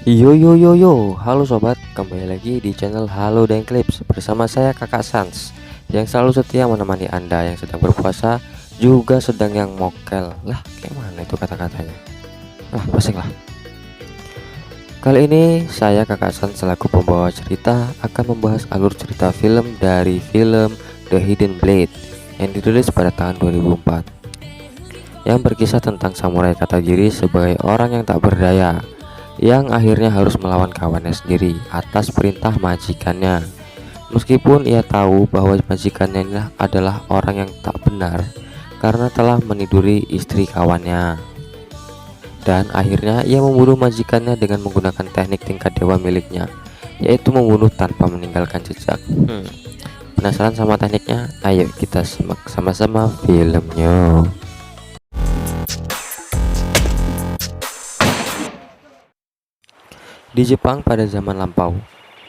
Yo yo yo yo, halo sobat, kembali lagi di channel Halo dan Clips bersama saya Kakak Sans yang selalu setia menemani Anda yang sedang berpuasa juga sedang yang mokel. Lah, kayak mana itu kata-katanya? Lah, pusing lah. Kali ini saya Kakak Sans selaku pembawa cerita akan membahas alur cerita film dari film The Hidden Blade yang dirilis pada tahun 2004 yang berkisah tentang samurai Katagiri sebagai orang yang tak berdaya yang akhirnya harus melawan kawannya sendiri atas perintah majikannya. Meskipun ia tahu bahwa majikannya adalah orang yang tak benar karena telah meniduri istri kawannya. Dan akhirnya ia membunuh majikannya dengan menggunakan teknik tingkat dewa miliknya, yaitu membunuh tanpa meninggalkan jejak. Penasaran sama tekniknya? Ayo kita simak sama-sama filmnya. Di Jepang pada zaman lampau,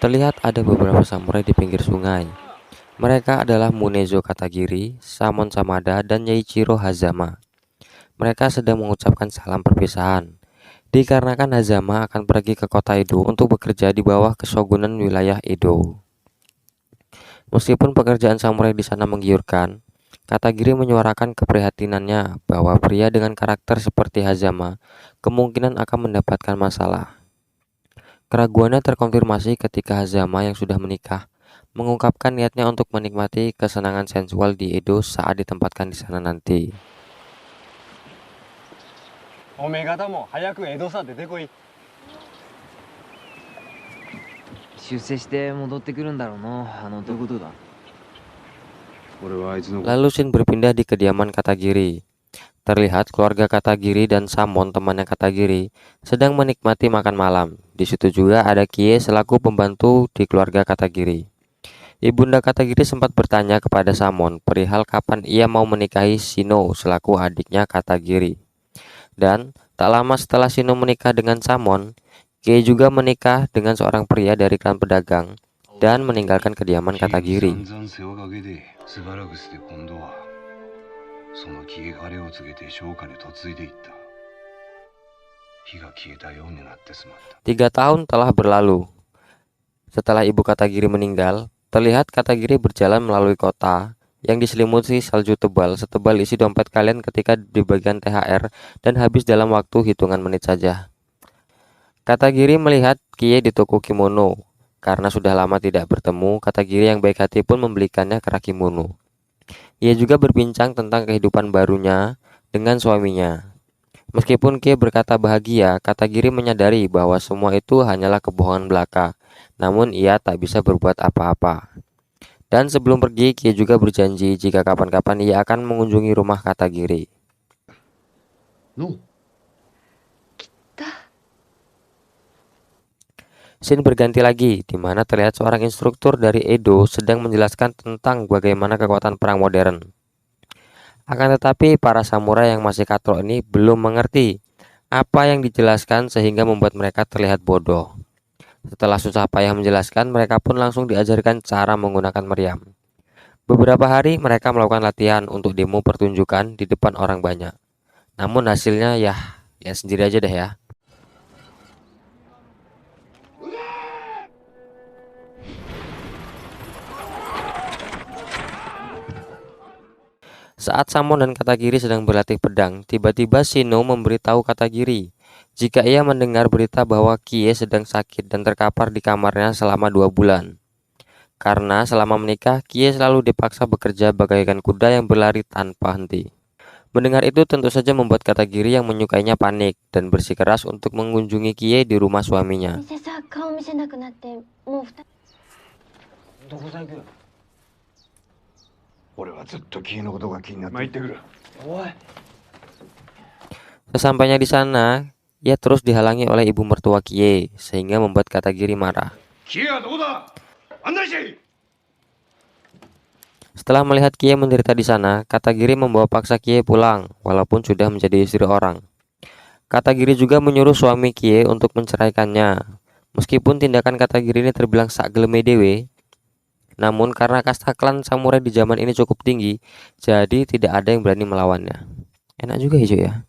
terlihat ada beberapa samurai di pinggir sungai. Mereka adalah Munezo Katagiri, Samon Samada, dan Yeichiro Hazama. Mereka sedang mengucapkan salam perpisahan, dikarenakan Hazama akan pergi ke kota Edo untuk bekerja di bawah kesogunan wilayah Edo. Meskipun pekerjaan samurai di sana menggiurkan, Katagiri menyuarakan keprihatinannya bahwa pria dengan karakter seperti Hazama kemungkinan akan mendapatkan masalah. Keraguannya terkonfirmasi ketika Hazama yang sudah menikah mengungkapkan niatnya untuk menikmati kesenangan sensual di Edo saat ditempatkan di sana nanti. おめえ方も早く江戸さ出てこい。出世して戻ってくるんだろうな、どういうことだ。 Lalu Shin berpindah di kediaman Katagiri. Terlihat keluarga Katagiri dan Samon temannya Katagiri sedang menikmati makan malam. Di situ juga ada Kie selaku pembantu di keluarga Katagiri. Ibunda Katagiri sempat bertanya kepada Samon perihal kapan ia mau menikahi Shino selaku adiknya Katagiri. Dan tak lama setelah Shino menikah dengan Samon, Kie juga menikah dengan seorang pria dari klan pedagang dan meninggalkan kediaman Katagiri. Tiga tahun telah berlalu. Setelah ibu Katagiri meninggal, terlihat Katagiri berjalan melalui kota yang diselimuti salju tebal setebal isi dompet kalian ketika di bagian THR dan habis dalam waktu hitungan menit saja. Katagiri melihat Kie di toko kimono. Karena sudah lama tidak bertemu, Katagiri yang baik hati pun membelikannya kerak kimono. Ia juga berbincang tentang kehidupan barunya dengan suaminya. Meskipun Kie berkata bahagia, Katagiri menyadari bahwa semua itu hanyalah kebohongan belaka. Namun ia tak bisa berbuat apa-apa. Dan sebelum pergi, Kie juga berjanji jika kapan-kapan ia akan mengunjungi rumah Katagiri. Scene berganti lagi, di mana terlihat seorang instruktur dari Edo sedang menjelaskan tentang bagaimana kekuatan perang modern. Akan tetapi, para samurai yang masih katrok ini belum mengerti apa yang dijelaskan sehingga membuat mereka terlihat bodoh. Setelah susah payah menjelaskan, mereka pun langsung diajarkan cara menggunakan meriam. Beberapa hari mereka melakukan latihan untuk demo pertunjukan di depan orang banyak. Namun hasilnya ya sendiri aja deh ya. Saat Samon dan Katagiri sedang berlatih pedang, tiba-tiba Shino memberitahu Katagiri jika ia mendengar berita bahwa Kie sedang sakit dan terkapar di kamarnya selama 2 bulan. Karena selama menikah, Kie selalu dipaksa bekerja bagaikan kuda yang berlari tanpa henti. Mendengar itu tentu saja membuat Katagiri yang menyukainya panik dan bersikeras untuk mengunjungi Kie di rumah suaminya. Sesampainya di sana, ia terus dihalangi oleh ibu mertua Kie sehingga membuat Katagiri marah. Setelah melihat Kie menderita di sana, Katagiri membawa paksa Kie pulang walaupun sudah menjadi istri orang. Katagiri juga menyuruh suami Kie untuk menceraikannya. Meskipun tindakan Katagiri ini terbilang sak geleme dewe, namun karena kasta klan samurai di zaman ini cukup tinggi, jadi tidak ada yang berani melawannya. Enak juga hijau ya.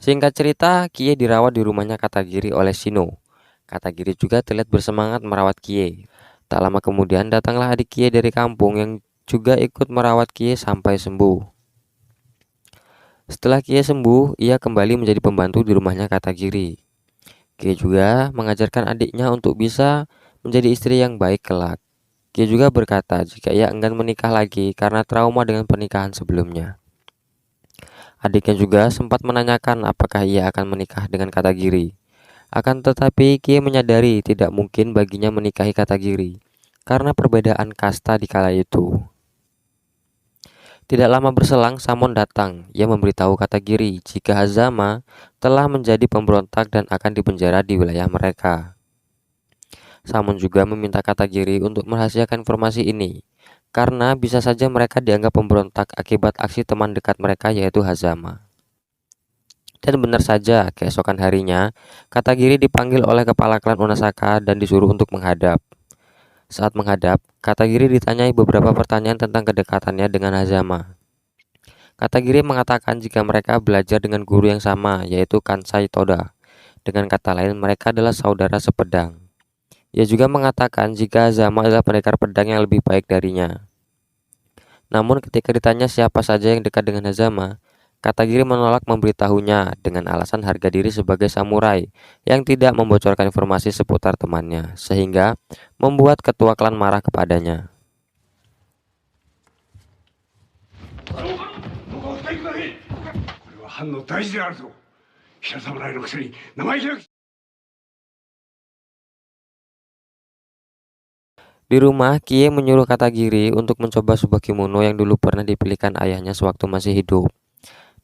Singkat cerita, Kie dirawat di rumahnya Katagiri oleh Shino. Katagiri juga terlihat bersemangat merawat Kie. Tak lama kemudian datanglah adik Kie dari kampung yang juga ikut merawat Kie sampai sembuh. Setelah Kie sembuh, ia kembali menjadi pembantu di rumahnya Katagiri. Kie juga mengajarkan adiknya untuk bisa menjadi istri yang baik kelak. Kie juga berkata jika ia enggan menikah lagi karena trauma dengan pernikahan sebelumnya. Adiknya juga sempat menanyakan apakah ia akan menikah dengan Katagiri. Akan tetapi Kie menyadari tidak mungkin baginya menikahi Katagiri karena perbedaan kasta di kala itu. Tidak lama berselang, Samon datang. Ia memberitahu Katagiri jika Hazama telah menjadi pemberontak dan akan dipenjara di wilayah mereka. Samon juga meminta Katagiri untuk merahasiakan informasi ini, karena bisa saja mereka dianggap pemberontak akibat aksi teman dekat mereka yaitu Hazama. Dan benar saja, keesokan harinya, Katagiri dipanggil oleh kepala klan Unasaka dan disuruh untuk menghadap. Saat menghadap, Katagiri ditanyai beberapa pertanyaan tentang kedekatannya dengan Hazama. Katagiri mengatakan jika mereka belajar dengan guru yang sama, yaitu Kansai Toda. Dengan kata lain, mereka adalah saudara sepedang. Ia juga mengatakan jika Hazama adalah pendekar pedang yang lebih baik darinya. Namun ketika ditanya siapa saja yang dekat dengan Hazama, Katagiri menolak memberitahunya dengan alasan harga diri sebagai samurai yang tidak membocorkan informasi seputar temannya, sehingga membuat ketua klan marah kepadanya. Di rumah, Kie menyuruh Katagiri untuk mencoba sebuah kimono yang dulu pernah dipilihkan ayahnya sewaktu masih hidup.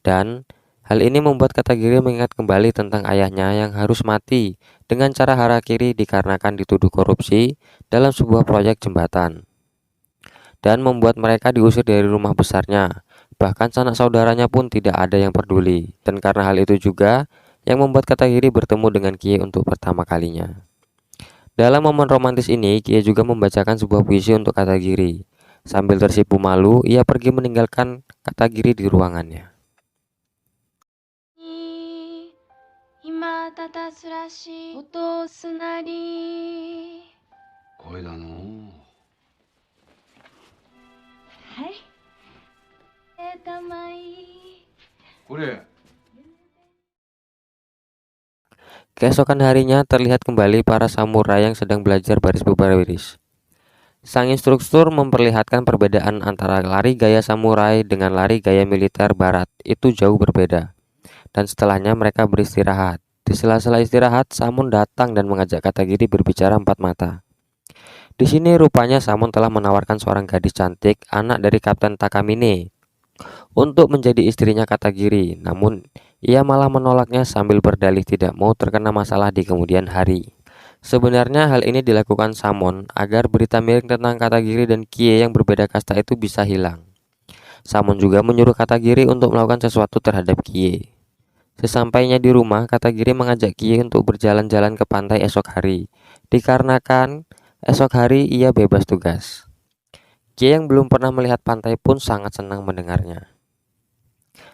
Dan hal ini membuat Katagiri mengingat kembali tentang ayahnya yang harus mati dengan cara harakiri dikarenakan dituduh korupsi dalam sebuah proyek jembatan. Dan membuat mereka diusir dari rumah besarnya. Bahkan sanak saudaranya pun tidak ada yang peduli. Dan karena hal itu juga yang membuat Katagiri bertemu dengan Kie untuk pertama kalinya. Dalam momen romantis ini, Kie juga membacakan sebuah puisi untuk Katagiri. Sambil tersipu malu, ia pergi meninggalkan Katagiri di ruangannya. 今たたすらし落とすなり声だのはいたまいこれ Keesokan harinya terlihat kembali para samurai yang sedang belajar baris berbaris. Sang instruktur memperlihatkan perbedaan antara lari gaya samurai dengan lari gaya militer barat itu jauh berbeda. Dan setelahnya mereka beristirahat. Di sela-sela istirahat, Samon datang dan mengajak Katagiri berbicara empat mata. Di sini rupanya Samon telah menawarkan seorang gadis cantik, anak dari Kapten Takamine, untuk menjadi istrinya Katagiri. Namun ia malah menolaknya sambil berdalih tidak mau terkena masalah di kemudian hari. Sebenarnya hal ini dilakukan Samon agar berita miring tentang Katagiri dan Kie yang berbeda kasta itu bisa hilang. Samon juga menyuruh Katagiri untuk melakukan sesuatu terhadap Kie. Sesampainya di rumah, Katagiri mengajak Kie untuk berjalan-jalan ke pantai esok hari, dikarenakan esok hari ia bebas tugas. Kie yang belum pernah melihat pantai pun sangat senang mendengarnya.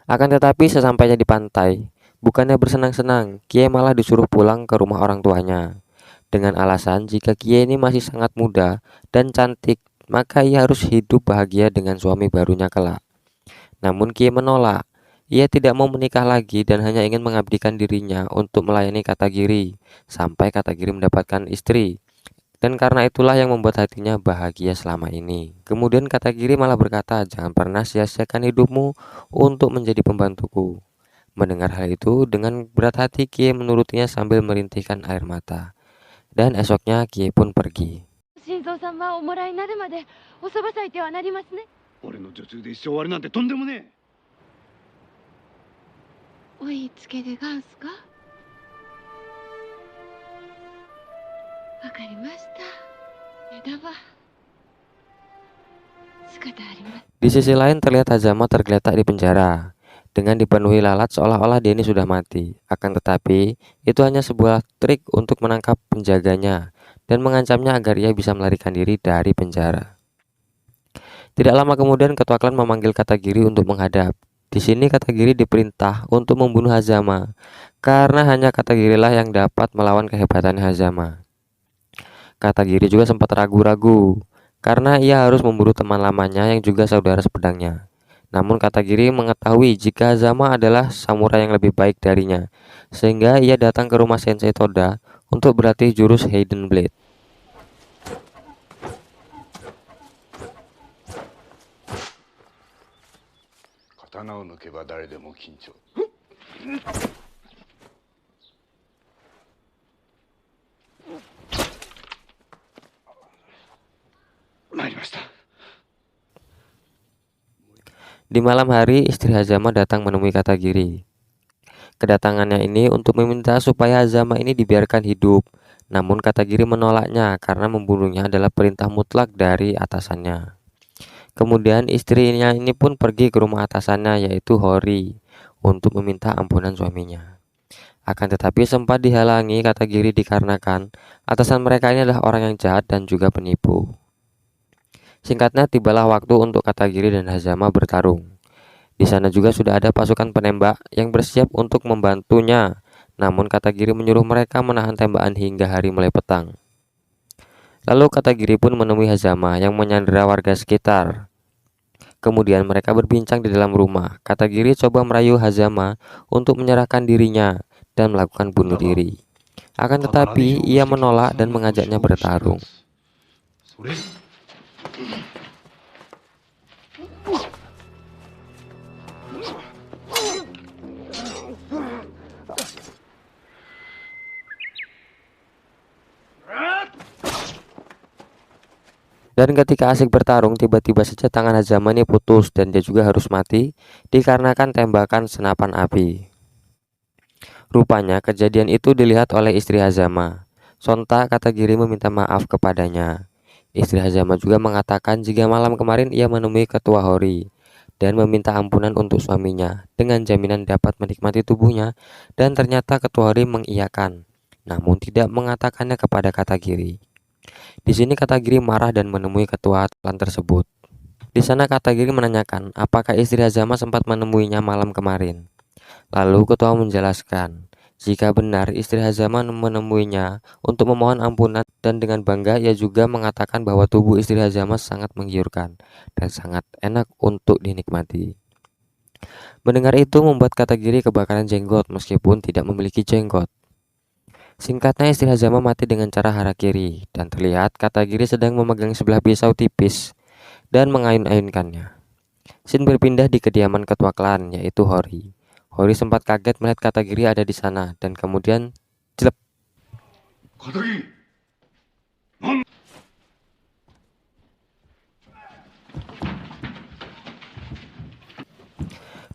Akan tetapi sesampainya di pantai, bukannya bersenang-senang, Kie malah disuruh pulang ke rumah orang tuanya. Dengan alasan jika Kie ini masih sangat muda dan cantik, maka ia harus hidup bahagia dengan suami barunya kelak. Namun Kie menolak. Ia tidak mau menikah lagi dan hanya ingin mengabdikan dirinya untuk melayani Katagiri sampai Katagiri mendapatkan istri. Dan karena itulah yang membuat hatinya bahagia selama ini. Kemudian Katagiri malah berkata, jangan pernah sia-siakan hidupmu untuk menjadi pembantuku. Mendengar hal itu, dengan berat hati Kie menurutinya sambil merintihkan air mata. Dan esoknya Kie pun pergi. 心臓様をおもらいになるまでおそば咲いてはなりますね俺の女中で一生終わりなんてとんでもねえおいつけでがんすかわかりました枝は仕方ありません Di sisi lain terlihat Hazama tergeletak di penjara dengan dipenuhi lalat seolah-olah dia ini sudah mati. Akan tetapi itu hanya sebuah trik untuk menangkap penjaganya dan mengancamnya agar ia bisa melarikan diri dari penjara. Tidak lama kemudian ketua klan memanggil Katagiri untuk menghadap. Di sini Katagiri diperintah untuk membunuh Hazama karena hanya Katagiri lah yang dapat melawan kehebatannya Hazama. Katagiri juga sempat ragu-ragu karena ia harus membunuh teman lamanya yang juga saudara sepedangnya. Namun Katagiri mengetahui jika Hazama adalah samurai yang lebih baik darinya, sehingga ia datang ke rumah Sensei Toda untuk berlatih jurus Hidden Blade. Katanaを抜けば誰でも緊張。参りました。 Di malam hari, istri Hazama datang menemui Katagiri. Kedatangannya ini untuk meminta supaya Hazama ini dibiarkan hidup. Namun Katagiri menolaknya karena membunuhnya adalah perintah mutlak dari atasannya. Kemudian istrinya ini pun pergi ke rumah atasannya yaitu Hori untuk meminta ampunan suaminya. Akan tetapi sempat dihalangi Katagiri dikarenakan atasan mereka ini adalah orang yang jahat dan juga penipu. Singkatnya tibalah waktu untuk Katagiri dan Hazama bertarung. Di sana juga sudah ada pasukan penembak yang bersiap untuk membantunya. Namun Katagiri menyuruh mereka menahan tembakan hingga hari mulai petang. Lalu Katagiri pun menemui Hazama yang menyandera warga sekitar. Kemudian mereka berbincang di dalam rumah. Katagiri coba merayu Hazama untuk menyerahkan dirinya dan melakukan bunuh diri. Akan tetapi ia menolak dan mengajaknya bertarung. Dan ketika asik bertarung, tiba-tiba saja tangan Hazama ini putus dan dia juga harus mati dikarenakan tembakan senapan api. Rupanya kejadian itu dilihat oleh istri Hazama. Sontak Katagiri meminta maaf kepadanya. Istri Hazama juga mengatakan jika malam kemarin ia menemui ketua Hori dan meminta ampunan untuk suaminya dengan jaminan dapat menikmati tubuhnya, dan ternyata ketua Hori mengiyakan, namun tidak mengatakannya kepada Katagiri. Di sini Katagiri marah dan menemui ketua klan tersebut. Di sana Katagiri menanyakan apakah istri Hazama sempat menemuinya malam kemarin. Lalu ketua menjelaskan jika benar istri Hazama menemuinya untuk memohon ampunan, dan dengan bangga ia juga mengatakan bahwa tubuh istri Hazama sangat menggiurkan dan sangat enak untuk dinikmati. Mendengar itu membuat Katagiri kebakaran jenggot meskipun tidak memiliki jenggot. Singkatnya istri Hazama mati dengan cara harakiri dan terlihat Katagiri sedang memegang sebelah pisau tipis dan mengayun-ayunkannya. Scene berpindah di kediaman ketua klan yaitu Hori. Hori sempat kaget melihat Katagiri ada di sana dan kemudian jelek. Katagiri.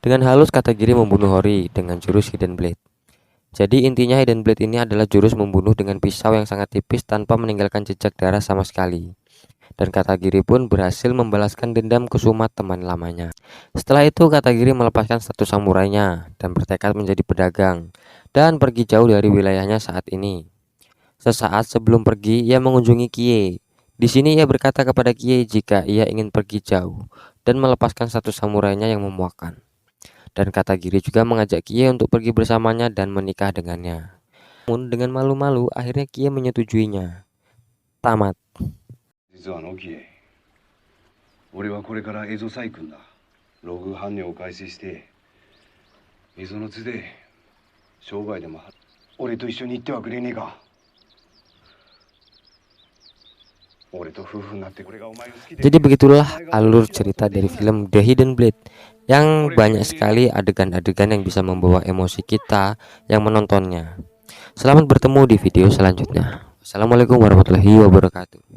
Dengan halus Katagiri membunuh Hori dengan jurus Hidden Blade. Jadi intinya Hidden Blade ini adalah jurus membunuh dengan pisau yang sangat tipis tanpa meninggalkan jejak darah sama sekali. Dan Katagiri pun berhasil membalaskan dendam kesumat teman lamanya. Setelah itu Katagiri melepaskan status samurainya dan bertekad menjadi pedagang dan pergi jauh dari wilayahnya saat ini. Sesaat sebelum pergi ia mengunjungi Kie. Di sini ia berkata kepada Kie jika ia ingin pergi jauh dan melepaskan status samurainya yang memuakkan. Dan Katagiri juga mengajak Kie untuk pergi bersamanya dan menikah dengannya. Namun dengan malu-malu akhirnya Kie menyetujuinya. Tamat. 実はノキエ、俺はこれからエゾサイ君だ。ログ搬入を開始して、エゾの津で商売でも俺と一緒に行ってはくれねえか。俺と夫婦になって俺がお前を好きで。 Jadi begitulah alur cerita dari film The Hidden Blade yang banyak sekali adegan-adegan yang bisa membawa emosi kita yang menontonnya. Selamat bertemu di video selanjutnya. Assalamualaikum warahmatullahi wabarakatuh.